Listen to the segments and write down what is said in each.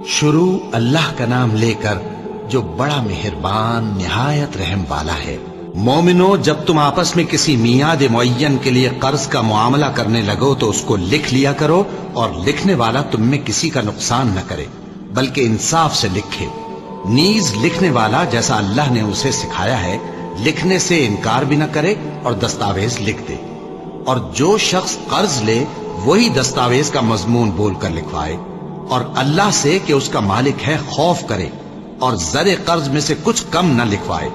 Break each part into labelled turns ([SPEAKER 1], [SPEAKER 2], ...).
[SPEAKER 1] شروع اللہ کا نام لے کر جو بڑا مہربان نہایت رحم والا ہے۔ مومنو، جب تم آپس میں کسی میعاد معین کے لیے قرض کا معاملہ کرنے لگو تو اس کو لکھ لیا کرو، اور لکھنے والا تم میں کسی کا نقصان نہ کرے بلکہ انصاف سے لکھے۔ نیز لکھنے والا جیسا اللہ نے اسے سکھایا ہے لکھنے سے انکار بھی نہ کرے اور دستاویز لکھ دے، اور جو شخص قرض لے وہی دستاویز کا مضمون بول کر لکھوائے، اور اللہ سے کہ اس کا مالک ہے خوف کرے، اور زر قرض میں سے کچھ کم نہ لکھوائے۔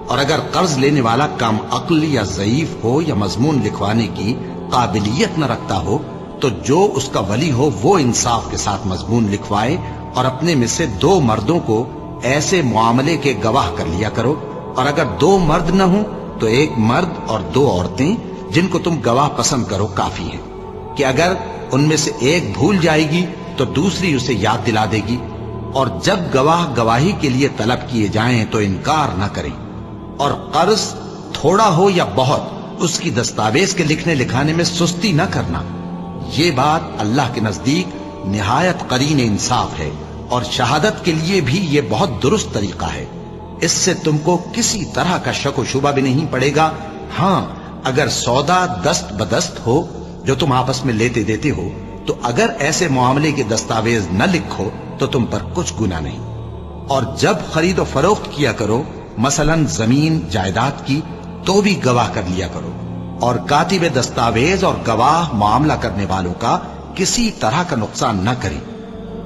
[SPEAKER 1] اور اگر قرض لینے والا کم عقل یا ضعیف ہو یا مضمون لکھوانے کی قابلیت نہ رکھتا ہو تو جو اس کا ولی ہو وہ انصاف کے ساتھ مضمون لکھوائے، اور اپنے میں سے 2 مردوں کو ایسے معاملے کے گواہ کر لیا کرو، اور اگر 2 مرد نہ ہوں تو 1 مرد اور 2 عورتیں جن کو تم گواہ پسند کرو کافی ہیں، کہ اگر ان میں سے ایک بھول جائے گی تو دوسری اسے یاد دلا دے گی، اور جب گواہ گواہی کے لیے طلب کیے جائیں تو انکار نہ کریں۔ اور قرض تھوڑا ہو یا بہت اس کی دستاویز کے لکھنے لکھانے میں سستی نہ کرنا، یہ بات اللہ کے نزدیک نہایت قرین انصاف ہے، اور شہادت کے لیے بھی یہ بہت درست طریقہ ہے۔ اس سے تم کو کسی طرح کا شک و شبہ بھی نہیں پڑے گا۔ ہاں، اگر سودا دست بدست ہو جو تم آپس میں لیتے دیتے ہو تو اگر ایسے معاملے کے دستاویز نہ لکھو تو تم پر کچھ گناہ نہیں۔ اور جب خرید و فروخت کیا کرو، مثلا زمین جائیداد کی، تو بھی گواہ کر لیا کرو، اور کاتب دستاویز اور گواہ معاملہ کرنے والوں کا کسی طرح کا نقصان نہ کریں۔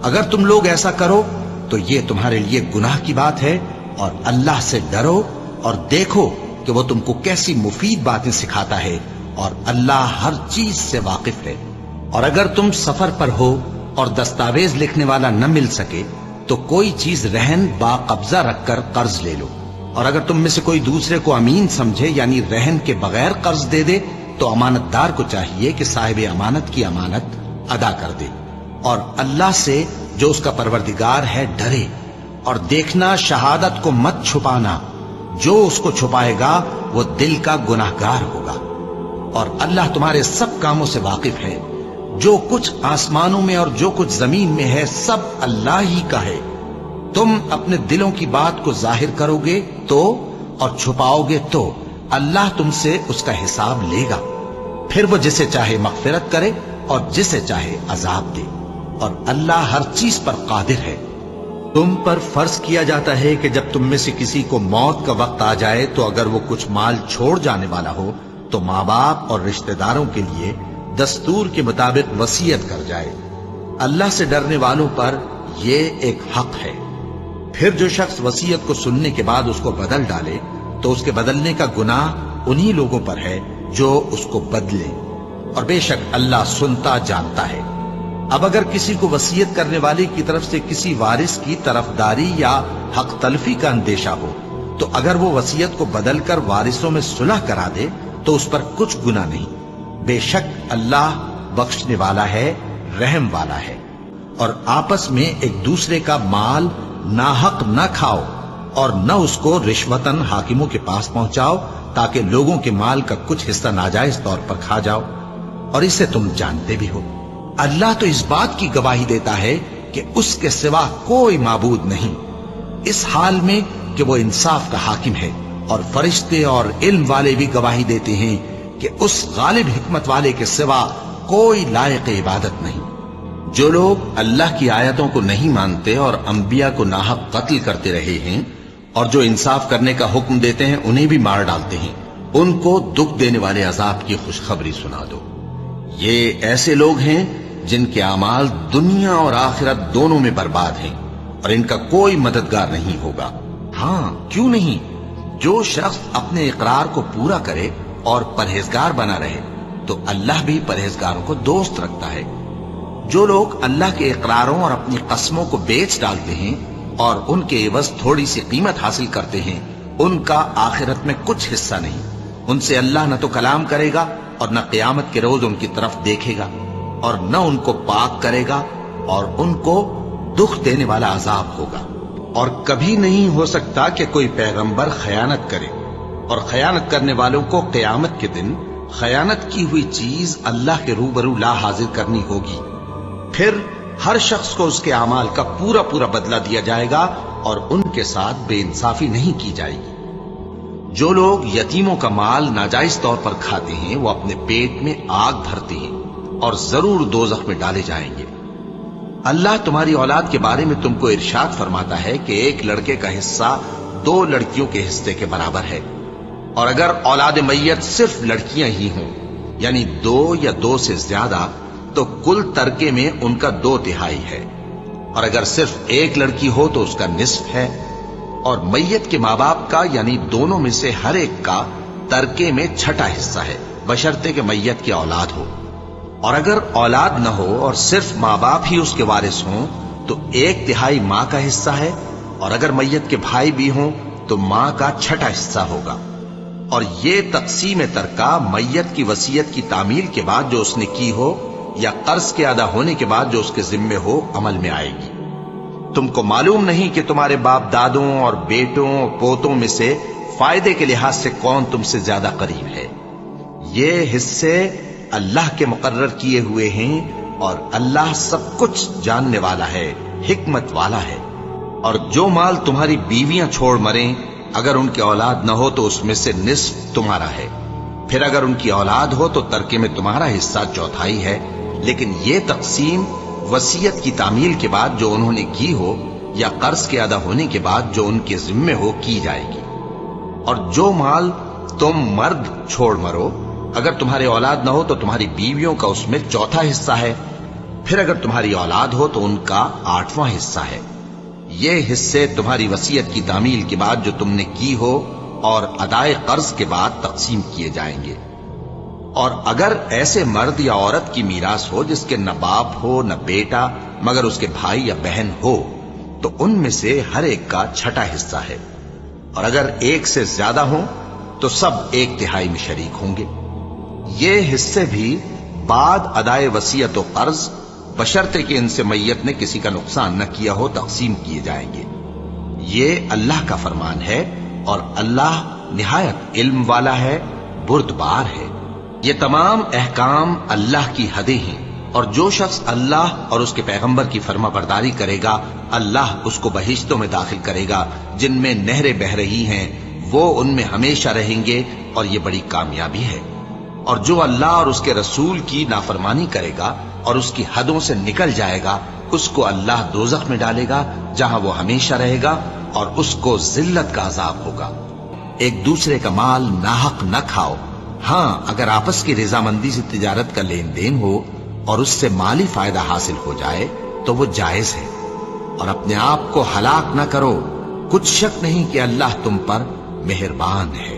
[SPEAKER 1] اگر تم لوگ ایسا کرو تو یہ تمہارے لیے گناہ کی بات ہے، اور اللہ سے ڈرو اور دیکھو کہ وہ تم کو کیسی مفید باتیں سکھاتا ہے، اور اللہ ہر چیز سے واقف ہے۔ اور اگر تم سفر پر ہو اور دستاویز لکھنے والا نہ مل سکے تو کوئی چیز رہن با قبضہ رکھ کر قرض لے لو، اور اگر تم میں سے کوئی دوسرے کو امین سمجھے یعنی رہن کے بغیر قرض دے دے تو امانت دار کو چاہیے کہ صاحب امانت کی امانت ادا کر دے، اور اللہ سے جو اس کا پروردگار ہے ڈرے، اور دیکھنا شہادت کو مت چھپانا، جو اس کو چھپائے گا وہ دل کا گناہگار ہوگا۔ اور اللہ تمہارے سب کاموں سے واقف ہے، جو کچھ آسمانوں میں اور جو کچھ زمین میں ہے سب اللہ ہی کا ہے۔ تم اپنے دلوں کی بات کو ظاہر کرو گے تو اور چھپاؤ گے تو اللہ تم سے اس کا حساب لے گا، پھر وہ جسے چاہے مغفرت کرے اور جسے چاہے عذاب دے، اور اللہ ہر چیز پر قادر ہے۔ تم پر فرض کیا جاتا ہے کہ جب تم میں سے کسی کو موت کا وقت آ جائے تو اگر وہ کچھ مال چھوڑ جانے والا ہو تو ماں باپ اور رشتہ داروں کے لیے دستور کے مطابق وصیت کر جائے۔ اللہ سے ڈرنے والوں پر یہ ایک حق ہے۔ پھر جو شخص وصیت کو سننے کے بعد اس کو بدل ڈالے تو اس کے بدلنے کا گناہ انہی لوگوں پر ہے جو اس کو بدلے، اور بے شک اللہ سنتا جانتا ہے۔ اب اگر کسی کو وصیت کرنے والے کی طرف سے کسی وارث کی طرفداری یا حق تلفی کا اندیشہ ہو تو اگر وہ وصیت کو بدل کر وارثوں میں صلح کرا دے تو اس پر کچھ گناہ نہیں، بے شک اللہ بخشنے والا ہے، رحم والا ہے۔ اور آپس میں ایک دوسرے کا مال ناحق نہ کھاؤ، اور نہ اس کو رشوتاً حاکموں کے پاس پہنچاؤ تاکہ لوگوں کے مال کا کچھ حصہ ناجائز طور پر کھا جاؤ، اور اسے تم جانتے بھی ہو۔ اللہ تو اس بات کی گواہی دیتا ہے کہ اس کے سوا کوئی معبود نہیں، اس حال میں کہ وہ انصاف کا حاکم ہے، اور فرشتے اور علم والے بھی گواہی دیتے ہیں کہ اس غالب حکمت والے کے سوا کوئی لائق عبادت نہیں۔ جو لوگ اللہ کی آیتوں کو نہیں مانتے اور انبیاء کو ناحق قتل کرتے رہے ہیں، اور جو انصاف کرنے کا حکم دیتے ہیں انہیں بھی مار ڈالتے ہیں، ان کو دکھ دینے والے عذاب کی خوشخبری سنا دو۔ یہ ایسے لوگ ہیں جن کے اعمال دنیا اور آخرت دونوں میں برباد ہیں، اور ان کا کوئی مددگار نہیں ہوگا۔ ہاں، کیوں نہیں، جو شخص اپنے اقرار کو پورا کرے اور پرہیزگار بنا رہے تو اللہ بھی پرہیزگاروں کو دوست رکھتا ہے۔ جو لوگ اللہ کے اقراروں اور اپنی قسموں کو بیچ ڈالتے ہیں اور ان کے عوض تھوڑی سی قیمت حاصل کرتے ہیں، ان کا آخرت میں کچھ حصہ نہیں۔ ان سے اللہ نہ تو کلام کرے گا اور نہ قیامت کے روز ان کی طرف دیکھے گا، اور نہ ان کو پاک کرے گا، اور ان کو دکھ دینے والا عذاب ہوگا۔ اور کبھی نہیں ہو سکتا کہ کوئی پیغمبر خیانت کرے، اور خیانت کرنے والوں کو قیامت کے دن خیانت کی ہوئی چیز اللہ کے روبرو لا حاضر کرنی ہوگی، پھر ہر شخص کو اس کے اعمال کا پورا پورا بدلہ دیا جائے گا اور ان کے ساتھ بے انصافی نہیں کی جائے گی۔ جو لوگ یتیموں کا مال ناجائز طور پر کھاتے ہیں وہ اپنے پیٹ میں آگ بھرتے ہیں اور ضرور دوزخ میں ڈالے جائیں گے۔ اللہ تمہاری اولاد کے بارے میں تم کو ارشاد فرماتا ہے کہ ایک لڑکے کا حصہ 2 لڑکیوں کے حصے کے برابر ہے، اور اگر اولاد میت صرف لڑکیاں ہی ہوں یعنی 2 یا 2 سے زیادہ تو کل ترکے میں ان کا 2/3 ہے، اور اگر صرف ایک لڑکی ہو تو اس کا نصف ہے، اور میت کے ماں باپ کا یعنی دونوں میں سے ہر ایک کا ترکے میں 6واں حصہ ہے، بشرطے کہ میت کی اولاد ہو۔ اور اگر اولاد نہ ہو اور صرف ماں باپ ہی اس کے وارث ہوں تو 1/3 ماں کا حصہ ہے، اور اگر میت کے بھائی بھی ہوں تو ماں کا 6واں حصہ ہوگا۔ اور یہ تقسیم ترکہ میت کی وصیت کی تعمیل کے بعد جو اس نے کی ہو یا قرض کے ادا ہونے کے بعد جو اس کے ذمے ہو عمل میں آئے گی۔ تم کو معلوم نہیں کہ تمہارے باپ دادوں اور بیٹوں اور پوتوں میں سے فائدے کے لحاظ سے کون تم سے زیادہ قریب ہے۔ یہ حصے اللہ کے مقرر کیے ہوئے ہیں اور اللہ سب کچھ جاننے والا ہے، حکمت والا ہے۔ اور جو مال تمہاری بیویاں چھوڑ مریں اگر ان کی اولاد نہ ہو تو اس میں سے نصف تمہارا ہے، پھر اگر ان کی اولاد ہو تو ترکے میں تمہارا حصہ 1/4 ہے، لیکن یہ تقسیم وصیت کی تعمیل کے بعد جو انہوں نے کی ہو یا قرض کے ادا ہونے کے بعد جو ان کے ذمے ہو کی جائے گی۔ اور جو مال تم مرد چھوڑ مرو اگر تمہارے اولاد نہ ہو تو تمہاری بیویوں کا اس میں 1/4 حصہ ہے، پھر اگر تمہاری اولاد ہو تو ان کا 8واں حصہ ہے۔ یہ حصے تمہاری وصیت کی تعمیل کے بعد جو تم نے کی ہو اور ادائے قرض کے بعد تقسیم کیے جائیں گے۔ اور اگر ایسے مرد یا عورت کی میراث ہو جس کے نہ باپ ہو نہ بیٹا مگر اس کے بھائی یا بہن ہو تو ان میں سے ہر ایک کا 6واں حصہ ہے، اور اگر ایک سے زیادہ ہوں تو سب 1/3 میں شریک ہوں گے۔ یہ حصے بھی بعد ادائے وصیت و قرض بشرطے کہ ان سے میت نے کسی کا نقصان نہ کیا ہو تقسیم کیے جائیں گے۔ یہ اللہ کا فرمان ہے اور اللہ نہایت علم والا ہے، بردبار ہے۔ یہ تمام احکام اللہ کی حدیں ہیں، اور جو شخص اللہ اور اس کے پیغمبر کی فرما برداری کرے گا اللہ اس کو بہشتوں میں داخل کرے گا جن میں نہریں بہ رہی ہیں، وہ ان میں ہمیشہ رہیں گے، اور یہ بڑی کامیابی ہے۔ اور جو اللہ اور اس کے رسول کی نافرمانی کرے گا اور اس کی حدوں سے نکل جائے گا اس کو اللہ دوزخ میں ڈالے گا جہاں وہ ہمیشہ رہے گا، اور اس کو ذلت کا عذاب ہوگا۔ ایک دوسرے کا مال ناحق نہ کھاؤ، ہاں اگر آپس کی رضامندی سے تجارت کا لین دین ہو اور اس سے مالی فائدہ حاصل ہو جائے تو وہ جائز ہے، اور اپنے آپ کو ہلاک نہ کرو، کچھ شک نہیں کہ اللہ تم پر مہربان ہے۔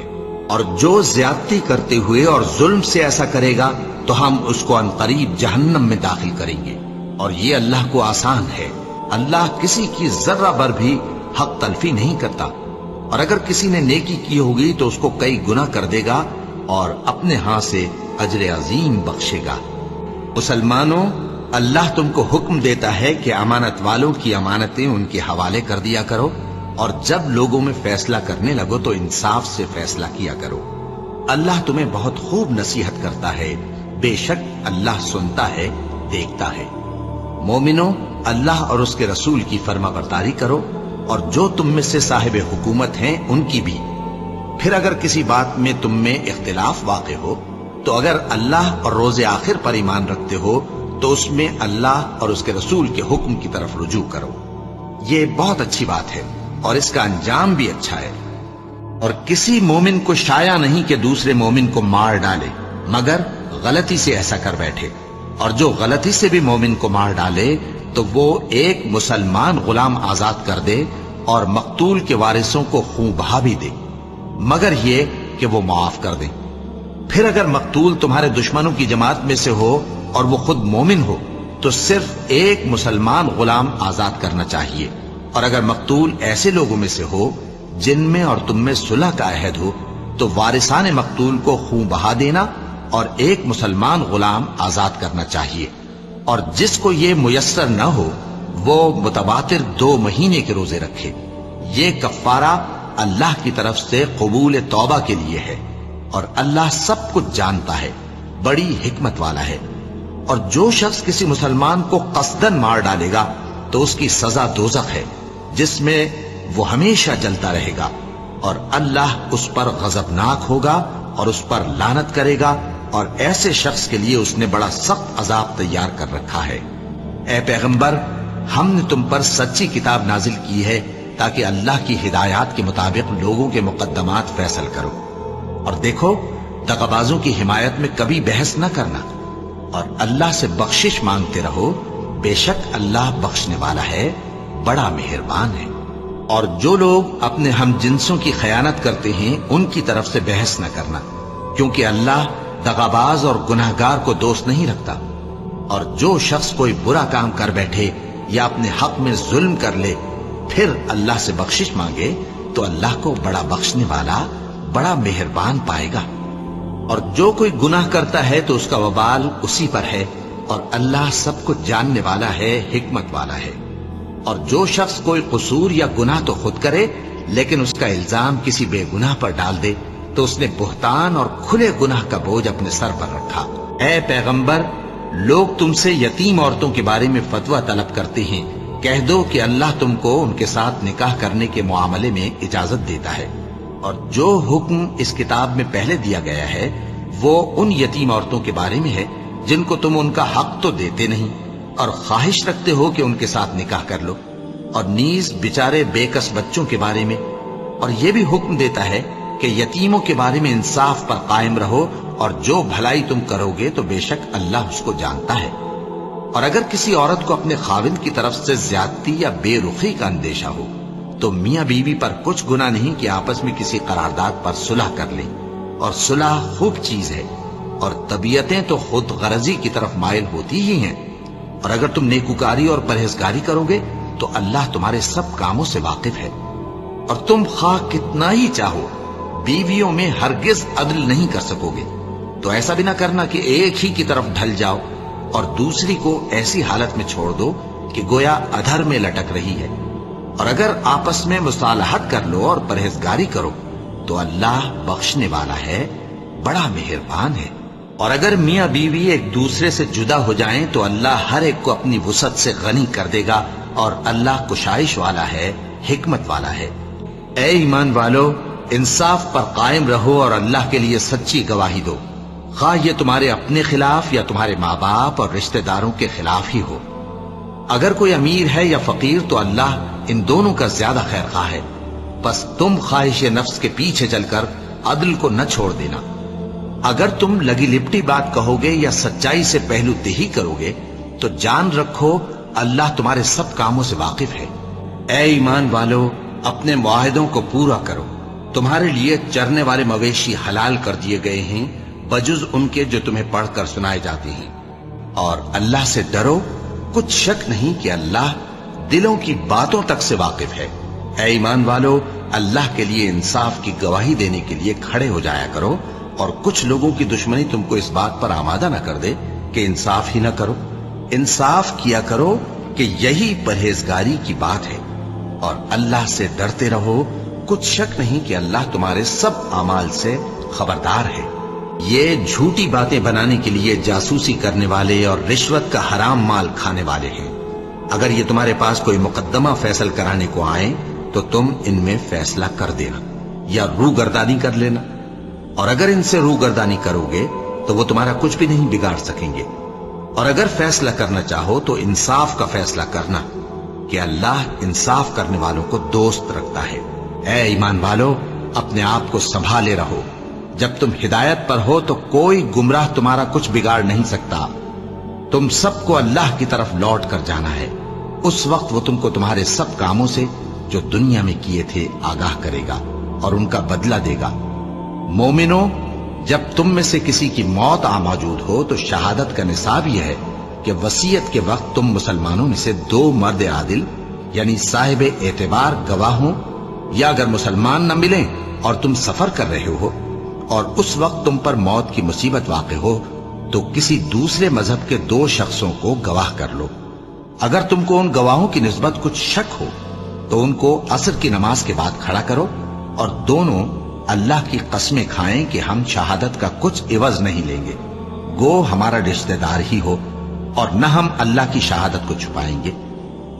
[SPEAKER 1] اور جو زیادتی کرتے ہوئے اور ظلم سے ایسا کرے گا تو ہم اس کو عنقریب جہنم میں داخل کریں گے، اور یہ اللہ کو آسان ہے۔ اللہ کسی کی ذرہ بر بھی حق تلفی نہیں کرتا، اور اگر کسی نے نیکی کی ہوگی تو اس کو کئی گنا کر دے گا اور اپنے ہاں سے اجر عظیم بخشے گا۔ مسلمانوں، اللہ تم کو حکم دیتا ہے کہ امانت والوں کی امانتیں ان کے حوالے کر دیا کرو، اور جب لوگوں میں فیصلہ کرنے لگو تو انصاف سے فیصلہ کیا کرو۔ اللہ تمہیں بہت خوب نصیحت کرتا ہے، بے شک اللہ سنتا ہے، دیکھتا ہے۔ مومنوں، اللہ اور اس کے رسول کی فرما برداری کرو، اور جو تم میں سے صاحب حکومت ہیں ان کی بھی۔ پھر اگر کسی بات میں تم میں اختلاف واقع ہو تو اگر اللہ اور روز آخر پر ایمان رکھتے ہو تو اس میں اللہ اور اس کے رسول کے حکم کی طرف رجوع کرو۔ یہ بہت اچھی بات ہے اور اس کا انجام بھی اچھا ہے۔ اور کسی مومن کو شایع نہیں کہ دوسرے مومن کو مار ڈالے مگر غلطی سے ایسا کر بیٹھے، اور جو غلطی سے بھی مومن کو مار ڈالے تو وہ ایک مسلمان غلام آزاد کر دے اور مقتول کے وارثوں کو خون بہا بھی دے، مگر یہ کہ وہ معاف کر دیں۔ پھر اگر مقتول تمہارے دشمنوں کی جماعت میں سے ہو اور وہ خود مومن ہو تو صرف ایک مسلمان غلام آزاد کرنا چاہیے، اور اگر مقتول ایسے لوگوں میں سے ہو جن میں اور تم میں صلح کا عہد ہو تو وارثان مقتول کو خون بہا دینا اور ایک مسلمان غلام آزاد کرنا چاہیے، اور جس کو یہ میسر نہ ہو وہ متواتر 2 مہینے کے روزے رکھے۔ یہ کفارہ اللہ کی طرف سے قبول توبہ کے لیے ہے، اور اللہ سب کچھ جانتا ہے، بڑی حکمت والا ہے۔ اور جو شخص کسی مسلمان کو قصدن مار ڈالے گا تو اس کی سزا دوزخ ہے، جس میں وہ ہمیشہ جلتا رہے گا، اور اللہ اس پر غضبناک ہوگا اور اس پر لعنت کرے گا، اور ایسے شخص کے لیے اس نے بڑا سخت عذاب تیار کر رکھا ہے۔ اے پیغمبر، ہم نے تم پر سچی کتاب نازل کی ہے تاکہ اللہ کی ہدایات کے مطابق لوگوں کے مقدمات فیصل کرو، اور دیکھو دغابازوں کی حمایت میں کبھی بحث نہ کرنا، اور اللہ سے بخشش مانگتے رہو، بے شک اللہ بخشنے والا ہے، بڑا مہربان ہے۔ اور جو لوگ اپنے ہم جنسوں کی خیانت کرتے ہیں ان کی طرف سے بحث نہ کرنا، کیونکہ اللہ دغاباز اور گناہگار کو دوست نہیں رکھتا۔ اور جو شخص کوئی برا کام کر بیٹھے یا اپنے حق میں ظلم کر لے پھر اللہ سے بخشش مانگے تو اللہ کو بڑا بخشنے والا، بڑا مہربان پائے گا۔ اور جو کوئی گناہ کرتا ہے تو اس کا وبال اسی پر ہے، اور اللہ سب کچھ جاننے والا ہے، حکمت والا ہے۔ اور جو شخص کوئی قصور یا گناہ تو خود کرے لیکن اس کا الزام کسی بے گناہ پر ڈال دے تو اس نے بہتان اور کھلے گناہ کا بوجھ اپنے سر پر رکھا۔ اے پیغمبر، لوگ تم سے یتیم عورتوں کے بارے میں فتویٰ طلب کرتے ہیں، کہہ دو کہ اللہ تم کو ان کے ساتھ نکاح کرنے کے معاملے میں اجازت دیتا ہے، اور جو حکم اس کتاب میں پہلے دیا گیا ہے وہ ان یتیم عورتوں کے بارے میں ہے جن کو تم ان کا حق تو دیتے نہیں اور خواہش رکھتے ہو کہ ان کے ساتھ نکاح کر لو، اور نیز بیچارے بے کس بچوں کے بارے میں، اور یہ بھی حکم دیتا ہے کہ یتیموں کے بارے میں انصاف پر قائم رہو، اور جو بھلائی تم کرو گے تو بے شک اللہ اس کو جانتا ہے۔ اور اگر کسی عورت کو اپنے خاوند کی طرف سے زیادتی یا بے رخی کا اندیشہ ہو تو میاں بیوی پر کچھ گناہ نہیں کہ آپس میں کسی قرارداد پر صلح کر لیں، اور صلح خوب چیز ہے، اور طبیعتیں تو خود غرضی کی طرف مائل ہوتی ہی ہیں۔ اور اگر تم نیکوکاری اور پرہیزگاری کرو گے تو اللہ تمہارے سب کاموں سے واقف ہے۔ اور تم خواہ کتنا ہی چاہو بیویوں میں ہرگز عدل نہیں کر سکو گے، تو ایسا بھی نہ کرنا کہ ایک ہی کی طرف ڈھل جاؤ اور دوسری کو ایسی حالت میں چھوڑ دو کہ گویا ادھر میں لٹک رہی ہے۔ اور اگر آپس میں مصالحت کر لو اور پرہیزگاری کرو تو اللہ بخشنے والا ہے، بڑا مہربان ہے۔ اور اگر میاں بیوی ایک دوسرے سے جدا ہو جائیں تو اللہ ہر ایک کو اپنی وسعت سے غنی کر دے گا، اور اللہ کشائش والا ہے، حکمت والا ہے۔ اے ایمان والو، انصاف پر قائم رہو اور اللہ کے لیے سچی گواہی دو، خواہ یہ تمہارے اپنے خلاف یا تمہارے ماں باپ اور رشتہ داروں کے خلاف ہی ہو۔ اگر کوئی امیر ہے یا فقیر تو اللہ ان دونوں کا زیادہ خیر خواہ ہے، بس تم خواہش نفس کے پیچھے چل کر عدل کو نہ چھوڑ دینا۔ اگر تم لگی لپٹی بات کہو گے یا سچائی سے پہلو تہی کرو گے تو جان رکھو اللہ تمہارے سب کاموں سے واقف ہے۔ اے ایمان والو، اپنے معاہدوں کو پورا کرو، تمہارے لیے چرنے والے مویشی حلال کر دیے گئے ہیں بجز ان کے جو تمہیں پڑھ کر سنائے جاتے ہیں، اور اللہ سے ڈرو، کچھ شک نہیں کہ اللہ دلوں کی باتوں تک سے واقف ہے۔ اے ایمان والو، اللہ کے لیے انصاف کی گواہی دینے کے لیے کھڑے ہو جایا کرو، اور کچھ لوگوں کی دشمنی تم کو اس بات پر آمادہ نہ کر دے کہ انصاف ہی نہ کرو۔ انصاف کیا کرو کہ یہی پرہیزگاری کی بات ہے، اور اللہ سے ڈرتے رہو، کچھ شک نہیں کہ اللہ تمہارے سب اعمال سے خبردار ہے۔ یہ جھوٹی باتیں بنانے کے لیے جاسوسی کرنے والے اور رشوت کا حرام مال کھانے والے ہیں۔ اگر یہ تمہارے پاس کوئی مقدمہ فیصل کرانے کو آئیں تو تم ان میں فیصلہ کر دینا یا روگردانی کر لینا، اور اگر ان سے روگردانی کرو گے تو وہ تمہارا کچھ بھی نہیں بگاڑ سکیں گے۔ اور اگر فیصلہ کرنا چاہو تو انصاف کا فیصلہ کرنا، کہ اللہ انصاف کرنے والوں کو دوست رکھتا ہے۔ اے ایمان والو، اپنے آپ کو سنبھالے رہو، جب تم ہدایت پر ہو تو کوئی گمراہ تمہارا کچھ بگاڑ نہیں سکتا۔ تم سب کو اللہ کی طرف لوٹ کر جانا ہے، اس وقت وہ تم کو تمہارے سب کاموں سے جو دنیا میں کیے تھے آگاہ کرے گا اور ان کا بدلہ دے گا۔ مومنو، جب تم میں سے کسی کی موت آ موجود ہو تو شہادت کا نصاب یہ ہے کہ وصیت کے وقت تم مسلمانوں میں سے 2 مرد عادل یعنی صاحب اعتبار گواہ ہوں، یا اگر مسلمان نہ ملیں اور تم سفر کر رہے ہو اور اس وقت تم پر موت کی مصیبت واقع ہو تو کسی دوسرے مذہب کے 2 شخصوں کو گواہ کر لو۔ اگر تم کو ان گواہوں کی نسبت کچھ شک ہو تو ان کو عصر کی نماز کے بعد کھڑا کرو، اور دونوں اللہ کی قسمیں کھائیں کہ ہم شہادت کا کچھ عوض نہیں لیں گے، گو ہمارا رشتہ دار ہی ہو اور نہ ہم اللہ کی شہادت کو چھپائیں گے.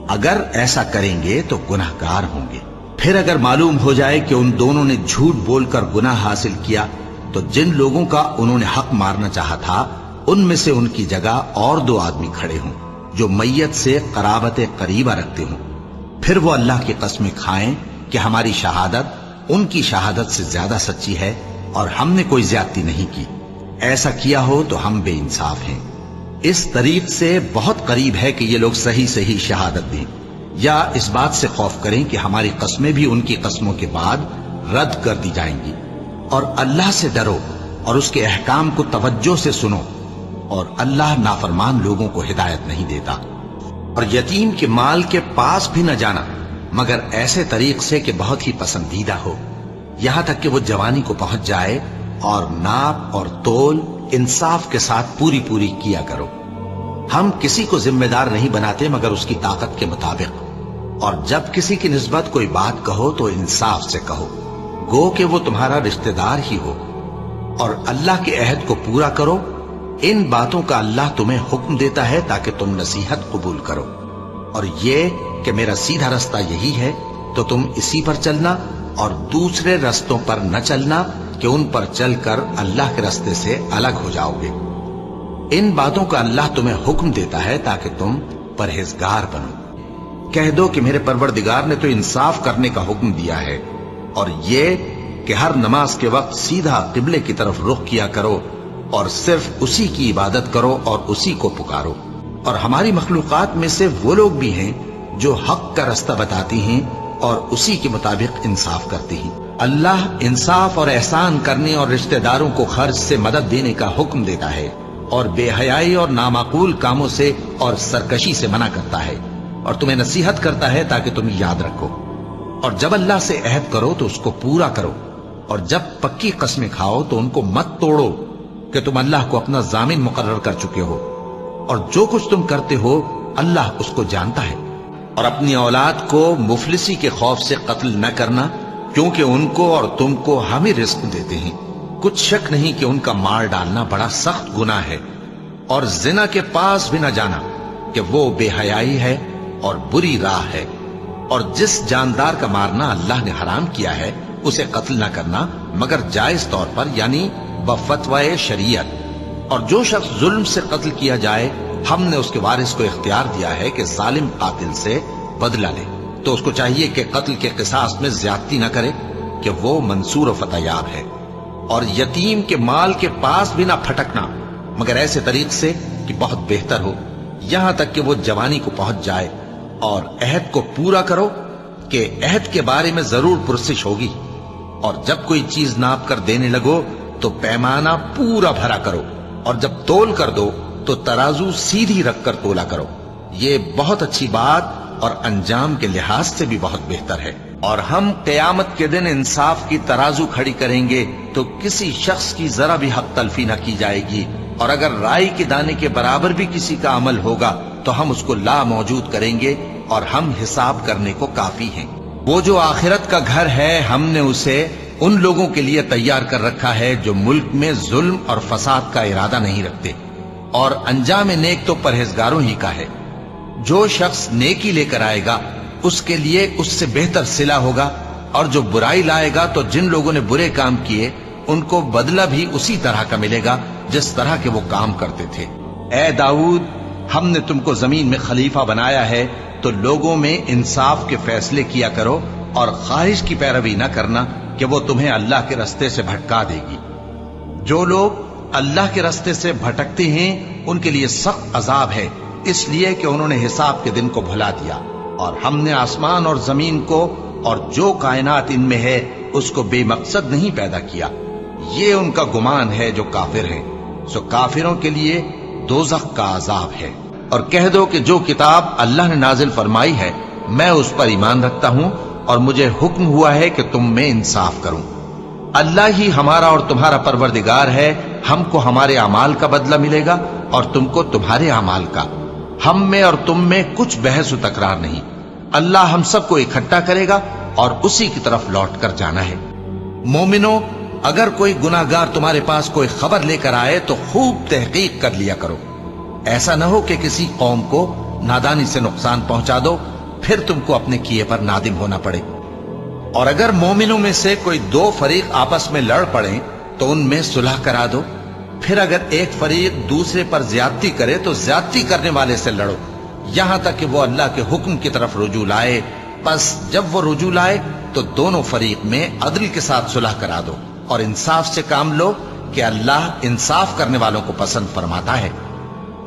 [SPEAKER 1] اگر ایسا کریں گے تو گناہگار ہوں گے. پھر اگر معلوم ہو جائے کہ ان دونوں نے جھوٹ بول کر گناہ حاصل کیا تو جن لوگوں کا انہوں نے حق مارنا چاہا تھا ان میں سے ان کی جگہ اور 2 آدمی کھڑے ہوں جو میت سے قرابت قریبہ رکھتے ہوں. پھر وہ اللہ کی قسمیں کھائیں کہ ہماری شہادت ان کی شہادت سے زیادہ سچی ہے اور ہم نے کوئی زیادتی نہیں کی. ایسا کیا ہو تو ہم بے انصاف ہیں. اس طریق سے بہت قریب ہے کہ یہ لوگ صحیح شہادت دیں، یا اس بات سے خوف کریں کہ ہماری قسمیں بھی ان کی قسموں کے بعد رد کر دی جائیں گی. اور اللہ سے ڈرو اور اس کے احکام کو توجہ سے سنو، اور اللہ نافرمان لوگوں کو ہدایت نہیں دیتا. اور یتیم کے مال کے پاس بھی نہ جانا مگر ایسے طریق سے کہ بہت ہی پسندیدہ ہو، یہاں تک کہ وہ جوانی کو پہنچ جائے، اور ناپ اور تول انصاف کے ساتھ پوری کیا کرو. ہم کسی کو ذمہ دار نہیں بناتے مگر اس کی طاقت کے مطابق. اور جب کسی کی نسبت کوئی بات کہو تو انصاف سے کہو، گو کہ وہ تمہارا رشتہ دار ہی ہو. اور اللہ کے عہد کو پورا کرو. ان باتوں کا اللہ تمہیں حکم دیتا ہے تاکہ تم نصیحت قبول کرو. اور یہ کہ میرا سیدھا رستہ یہی ہے تو تم اسی پر چلنا، اور دوسرے رستوں پر نہ چلنا کہ ان پر چل کر اللہ کے رستے سے الگ ہو جاؤ گے. ان باتوں کا اللہ تمہیں حکم دیتا ہے تاکہ تم پرہیزگار بنو. کہہ دو کہ میرے پروردگار نے تو انصاف کرنے کا حکم دیا ہے، اور یہ کہ ہر نماز کے وقت سیدھا قبلے کی طرف رخ کیا کرو اور صرف اسی کی عبادت کرو اور اسی کو پکارو. اور ہماری مخلوقات میں سے وہ لوگ بھی ہیں جو حق کا رستہ بتاتی ہیں اور اسی کے مطابق انصاف کرتی ہیں. اللہ انصاف اور احسان کرنے اور رشتہ داروں کو خرچ سے مدد دینے کا حکم دیتا ہے، اور بے حیائی اور نامعقول کاموں سے اور سرکشی سے منع کرتا ہے، اور تمہیں نصیحت کرتا ہے تاکہ تم یاد رکھو. اور جب اللہ سے عہد کرو تو اس کو پورا کرو، اور جب پکی قسمیں کھاؤ تو ان کو مت توڑو کہ تم اللہ کو اپنا ضامن مقرر کر چکے ہو، اور جو کچھ تم کرتے ہو اللہ اس کو جانتا ہے. اور اپنی اولاد کو مفلسی کے خوف سے قتل نہ کرنا، کیونکہ ان کو اور تم کو ہم ہی رزق دیتے ہیں. کچھ شک نہیں کہ ان کا مار ڈالنا بڑا سخت گناہ ہے. اور زنا کے پاس بھی نہ جانا کہ وہ بے حیائی ہے اور بری راہ ہے. اور جس جاندار کا مارنا اللہ نے حرام کیا ہے اسے قتل نہ کرنا مگر جائز طور پر، یعنی بفتوائے شریعت. اور جو شخص ظلم سے قتل کیا جائے ہم نے اس کے وارث کو اختیار دیا ہے کہ ظالم قاتل سے بدلہ لے، تو اس کو چاہیے کہ قتل کے قصاص میں زیادتی نہ کرے کہ وہ منصور و فتح یاب ہے. اور یتیم کے مال کے پاس بھی نہ پھٹکنا مگر ایسے طریق سے کہ بہت بہتر ہو، یہاں تک کہ وہ جوانی کو پہنچ جائے. اور عہد کو پورا کرو کہ عہد کے بارے میں ضرور پرسش ہوگی. اور جب کوئی چیز ناپ کر دینے لگو تو پیمانہ پورا بھرا کرو، اور جب تول کر دو تو ترازو سیدھی رکھ کر تولا کرو. یہ بہت اچھی بات اور انجام کے لحاظ سے بھی بہت بہتر ہے. اور ہم قیامت کے دن انصاف کی ترازو کھڑی کریں گے تو کسی شخص کی ذرا بھی حق تلفی نہ کی جائے گی. اور اگر رائی کے دانے کے برابر بھی کسی کا عمل ہوگا تو ہم اس کو لا موجود کریں گے، اور ہم حساب کرنے کو کافی ہیں. وہ جو آخرت کا گھر ہے ہم نے اسے ان لوگوں کے لیے تیار کر رکھا ہے جو ملک میں ظلم اور فساد کا ارادہ نہیں رکھتے، اور انجام نیک تو پرہیزگاروں ہی کا ہے. جو شخص نیکی لے کر آئے گا اس کے لیے اس سے بہتر صلہ ہوگا، اور جو برائی لائے گا تو جن لوگوں نے برے کام کیے ان کو بدلہ بھی اسی طرح کا ملے گا جس طرح کے وہ کام کرتے تھے. اے داؤد، ہم نے تم کو زمین میں خلیفہ بنایا ہے تو لوگوں میں انصاف کے فیصلے کیا کرو، اور خواہش کی پیروی نہ کرنا کہ وہ تمہیں اللہ کے رستے سے بھٹکا دے گی. جو لوگ اللہ کے رستے سے بھٹکتے ہیں ان کے لیے سخت عذاب ہے، اس لیے کہ انہوں نے حساب کے دن کو بھلا دیا. اور ہم نے آسمان اور زمین کو اور جو کائنات ان میں ہے اس کو بے مقصد نہیں پیدا کیا. یہ ان کا گمان ہے جو کافر ہیں، سو کافروں کے لیے دوزخ کا عذاب ہے. اور کہہ دو کہ جو کتاب اللہ نے نازل فرمائی ہے میں اس پر ایمان رکھتا ہوں، اور مجھے حکم ہوا ہے کہ تم میں انصاف کروں. اللہ ہی ہمارا اور تمہارا پروردگار ہے، ہم کو ہمارے اعمال کا بدلہ ملے گا اور تم کو تمہارے اعمال کا. ہم میں اور تم میں کچھ بحث و تکرار نہیں. اللہ ہم سب کو اکٹھا کرے گا اور اسی کی طرف لوٹ کر جانا ہے. مومنو، اگر کوئی گناہگار تمہارے پاس کوئی خبر لے کر آئے تو خوب تحقیق کر لیا کرو، ایسا نہ ہو کہ کسی قوم کو نادانی سے نقصان پہنچا دو پھر تم کو اپنے کیے پر نادم ہونا پڑے۔ اور اگر مومنوں میں سے کوئی دو فریق آپس میں لڑ پڑیں تو ان میں صلح کرا دو، پھر اگر ایک فریق دوسرے پر زیادتی کرے تو زیادتی کرنے والے سے لڑو یہاں تک کہ وہ اللہ کے حکم کی طرف رجوع لائے۔ پس جب وہ رجوع لائے تو دونوں فریق میں عدل کے ساتھ صلح کرا دو اور انصاف سے کام لو کہ اللہ انصاف کرنے والوں کو پسند فرماتا ہے۔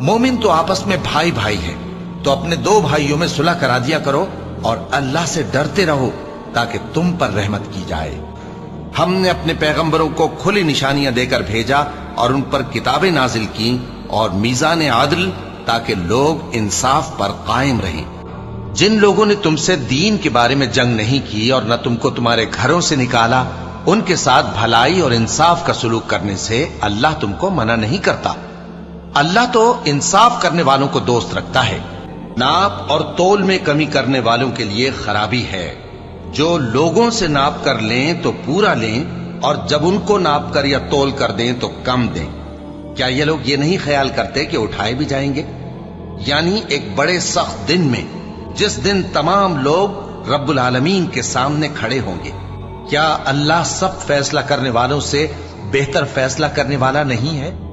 [SPEAKER 1] مومن تو آپس میں بھائی بھائی ہیں، تو اپنے دو بھائیوں میں صلح کرا دیا کرو اور اللہ سے ڈرتے رہو تاکہ تم پر رحمت کی جائے۔ ہم نے اپنے پیغمبروں کو کھلی نشانیاں دے کر بھیجا اور ان پر کتابیں نازل کی اور میزان عدل تاکہ لوگ انصاف پر قائم رہیں۔ جن لوگوں نے تم سے دین کے بارے میں جنگ نہیں کی اور نہ تم کو تمہارے گھروں سے نکالا، ان کے ساتھ بھلائی اور انصاف کا سلوک کرنے سے اللہ تم کو منع نہیں کرتا۔ اللہ تو انصاف کرنے والوں کو دوست رکھتا ہے۔ ناپ اور تول میں کمی کرنے والوں کے لیے خرابی ہے۔ جو لوگوں سے ناپ کر لیں تو پورا لیں اور جب ان کو ناپ کر یا تول کر دیں تو کم دیں۔ کیا یہ لوگ یہ نہیں خیال کرتے کہ اٹھائے بھی جائیں گے؟ یعنی ایک بڑے سخت دن میں جس دن تمام لوگ رب العالمین کے سامنے کھڑے ہوں گے۔ کیا اللہ سب فیصلہ کرنے والوں سے بہتر فیصلہ کرنے والا نہیں ہے؟